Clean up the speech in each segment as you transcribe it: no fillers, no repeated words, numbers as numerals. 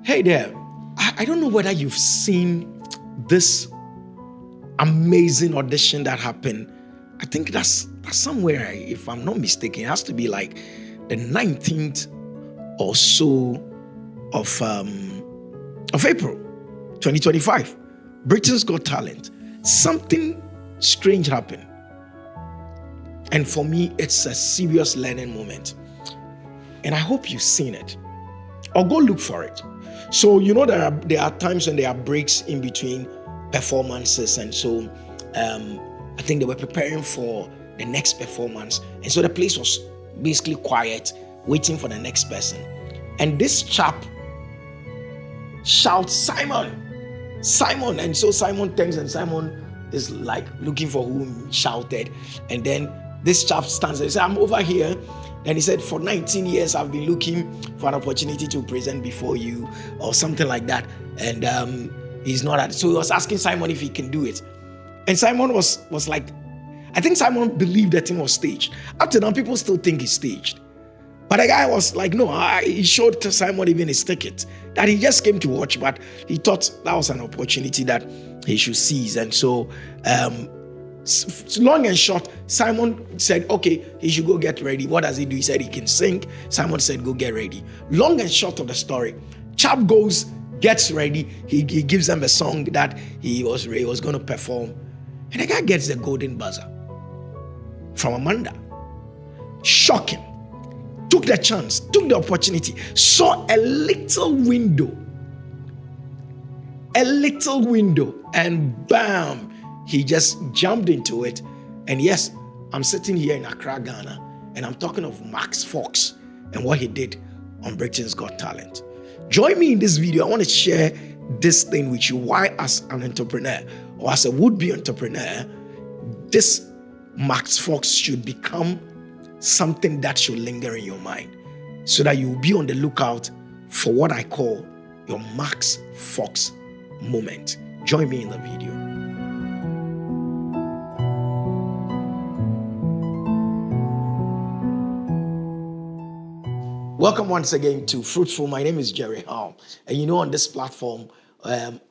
Hey there, I don't know whether you've seen this amazing audition that happened. I think that's somewhere, if I'm not mistaken, it has to be like the 19th or so of April 2025. Britain's Got Talent. Something strange happened. And for me, it's a serious learning moment. And I hope you've seen it. Or go look for it. So, you know, there are times when there are breaks in between performances. And so I think they were preparing for the next performance. And so the place was basically quiet, waiting for the next person. And this chap shouts, Simon, Simon. And so Simon turns and Simon is like looking for whom shouted. And then this chap stands and says, I'm over here. And he said, for 19 years, I've been looking for an opportunity to present before you or something like that. And he's not at it. So he was asking Simon if he can do it. And Simon was like, I think Simon believed that thing was staged. Up to now, people still think it's staged. But the guy was like, no, he showed Simon even his ticket that he just came to watch, but he thought that was an opportunity that he should seize. And so, long and short, Simon said, okay, he should go get ready. What does he do? He said he can sing. Simon said, go get ready. Long and short of the story, chap goes, gets ready. He gives them a song that he was going to perform. And the guy gets the golden buzzer from Amanda. Shocking. Took the chance, took the opportunity, saw a little window, and bam, he just jumped into it. And yes, I'm sitting here in Accra, Ghana, and I'm talking of Max Fox and what he did on Britain's Got Talent. Join me in this video. I want to share this thing with you. Why, as an entrepreneur or as a would-be entrepreneur, this Max Fox should become something that should linger in your mind so that you will be on the lookout for what I call your Max Fox moment. Join me in the video. Welcome once again to Fruitful. My name is Jerry Hall. And you know, on this platform,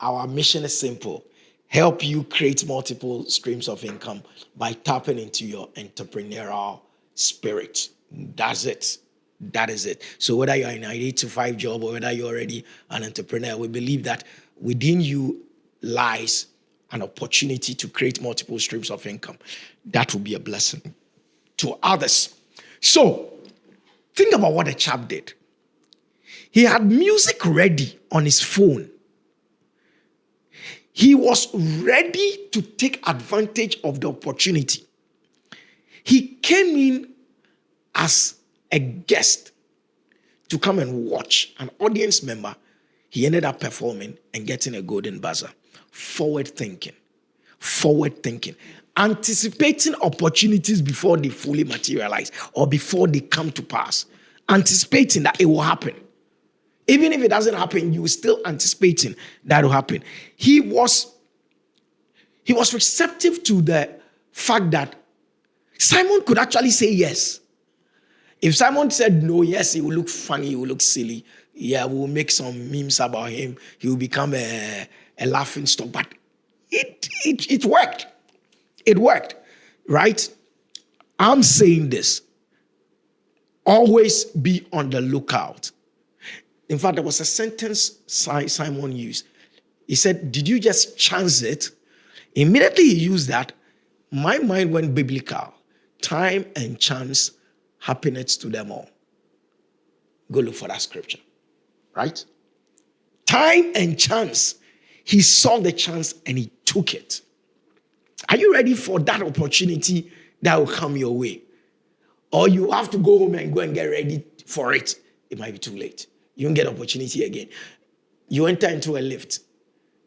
our mission is simple. Help you create multiple streams of income by tapping into your entrepreneurial spirit. That's it. That is it. So whether you're in an 8-to-5 job or whether you're already an entrepreneur, we believe that within you lies an opportunity to create multiple streams of income. That will be a blessing to others. So think about what the chap did. He had music ready on his phone. He was ready to take advantage of the opportunity. He came in as a guest to come and watch, an audience member. He ended up performing and getting a golden buzzer. Forward thinking, anticipating opportunities before they fully materialize or before they come to pass, anticipating that it will happen. Even if it doesn't happen, you are still anticipating that will happen. He was receptive to the fact that Simon could actually say yes. If Simon said no, yes, he will look funny, he will look silly. Yeah, we will make some memes about him. He will become a laughing stock. But it worked. It worked, right? I'm saying this. Always be on the lookout. In fact, there was a sentence Simon used. He said, did you just chance it? Immediately he used that. My mind went biblical. Time and chance happeneth to them all. Go look for that scripture, right? Time and chance. He saw the chance and he took it. Are you ready for that opportunity that will come your way? Or you have to go home and go and get ready for it. It might be too late. You won't get opportunity again. You enter into a lift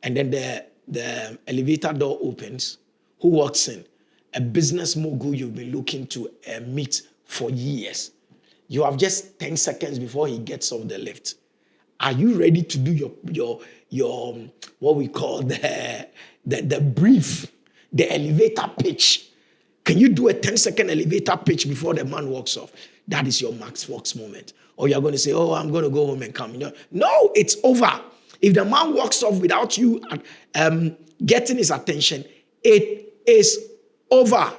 and then the elevator door opens. Who walks in? A business mogul you've been looking to meet for years. You have just 10 seconds before he gets off the lift. Are you ready to do your what we call the brief, the elevator pitch? Can you do a 10-second elevator pitch before the man walks off? that is your Max Fox moment. Or you're going to say, oh, I'm going to go home and come. No, it's over. If the man walks off without you getting his attention, it is over.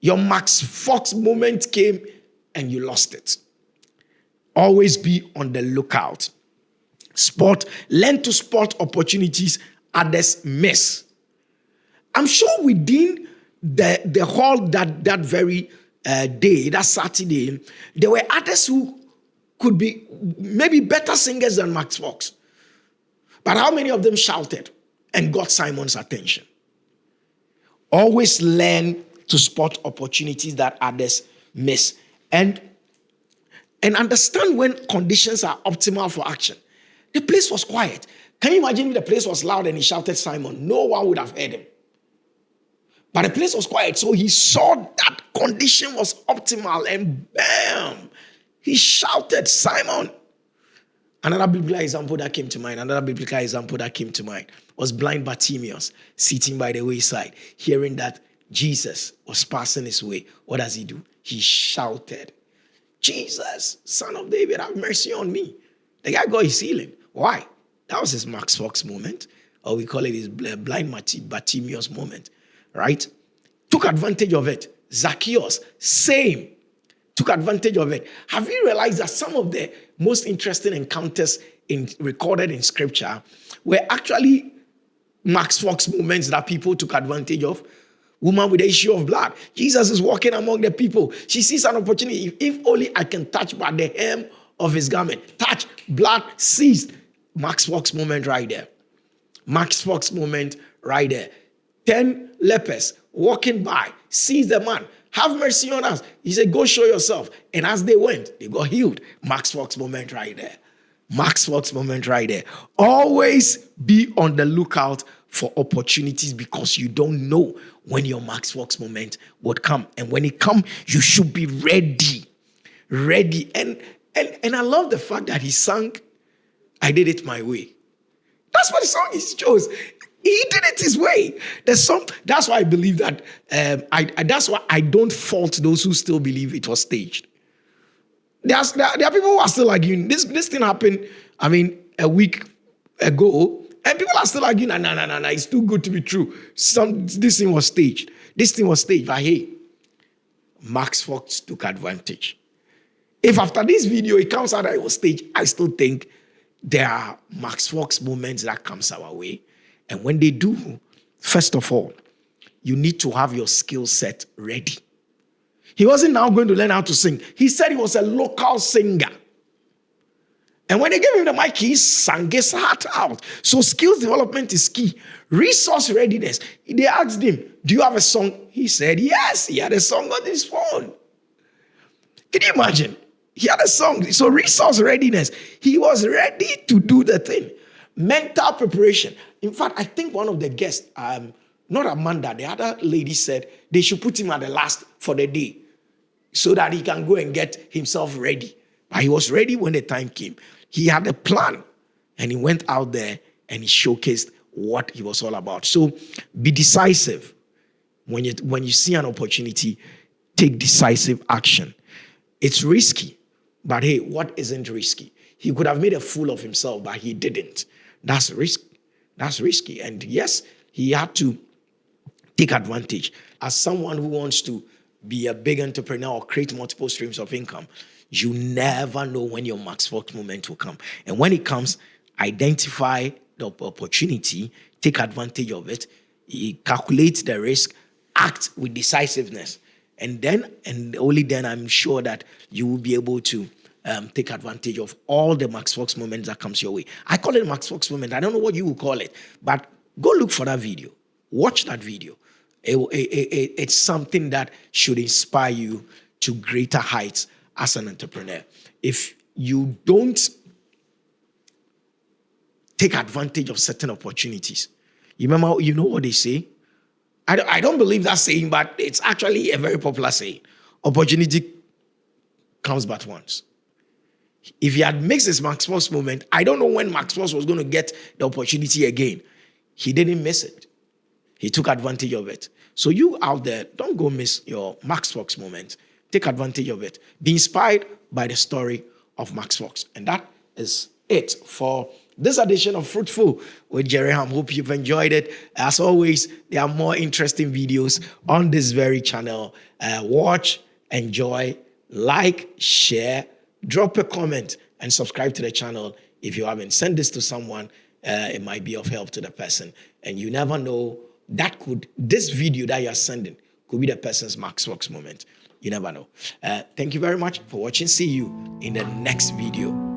Your Max Fox moment came and you lost it. Always be on the lookout. Learn to spot opportunities others miss. I'm sure within the hall that very day, that Saturday, there were others who could be maybe better singers than Max Fox. But how many of them shouted and got Simon's attention? Always learn to spot opportunities that others miss. And understand when conditions are optimal for action. The place was quiet. Can you imagine if the place was loud and he shouted Simon? No one would have heard him. But the place was quiet, so he saw that condition was optimal, and bam, he shouted Simon. Another biblical example that came to mind was blind Bartimaeus sitting by the wayside, hearing that Jesus was passing his way. What does he do? He shouted, Jesus, Son of David, have mercy on me. The guy got his healing. Why? That was his Max Fox moment, or we call it his blind Bartimaeus moment, right? Took advantage of it. Zacchaeus, same. Took advantage of it. Have you realized that some of the most interesting encounters recorded in scripture were actually Max Fox moments that people took advantage of? Woman with the issue of blood. Jesus is walking among the people. She sees an opportunity. If only I can touch by the hem of his garment. Touch, blood ceased. Max Fox moment right there. Max Fox moment right there. 10 lepers walking by, sees the man. Have mercy on us. He said, go show yourself. And as they went, they got healed. Max Fox moment right there. Max Fox moment right there. Always be on the lookout for opportunities, because you don't know when your Max Fox moment would come. And when it comes, you should be ready. Ready. And I love the fact that he sang, I did it my way. That's what the song is chose. He did it his way. That's why I believe that. That's why I don't fault those who still believe it was staged. There are people who are still arguing. This thing happened, a week ago, and people are still arguing, no, it's too good to be true. This thing was staged. But hey, Max Fox took advantage. If after this video it comes out that it was staged, I still think there are Max Fox moments that comes our way. And when they do, first of all, you need to have your skill set ready. He wasn't now going to learn how to sing. He said he was a local singer. And when they gave him the mic, he sang his heart out. So skills development is key. Resource readiness. They asked him, do you have a song? He said, yes, he had a song on his phone. Can you imagine? He had a song. So resource readiness. He was ready to do the thing. Mental preparation. In fact, I think one of the guests, not Amanda, the other lady said they should put him at the last for the day so that he can go and get himself ready. But he was ready when the time came. He had a plan and he went out there and he showcased what he was all about. So be decisive. When you see an opportunity, take decisive action. It's risky, but hey, what isn't risky? He could have made a fool of himself, but he didn't. That's risk. That's risky. And yes, he had to take advantage. As someone who wants to be a big entrepreneur or create multiple streams of income, you never know when your Max Fox moment will come. And when it comes, identify the opportunity, take advantage of it, calculate the risk, act with decisiveness. And only then I'm sure that you will be able to take advantage of all the Max Fox moments that comes your way. I call it Max Fox moment. I don't know what you will call it, but go look for that video. Watch that video. It's something that should inspire you to greater heights as an entrepreneur. If you don't take advantage of certain opportunities, you know what they say? I don't believe that saying, but it's actually a very popular saying. Opportunity comes but once. If he had missed his Max Fox moment, I don't know when Max Fox was going to get the opportunity again. He didn't miss it. He took advantage of it. So you out there, don't go miss your Max Fox moment. Take advantage of it. Be inspired by the story of Max Fox. And that is it for this edition of Fruitful with Jerry Ham. Hope you've enjoyed it. As always, there are more interesting videos on this very channel. Watch, enjoy, like, share, drop a comment, and subscribe to the channel if you haven't. Send this to someone. It might be of help to the person. And you never know, this video that you're sending could be the person's Max Fox moment. You never know. Thank you very much for watching. See you in the next video.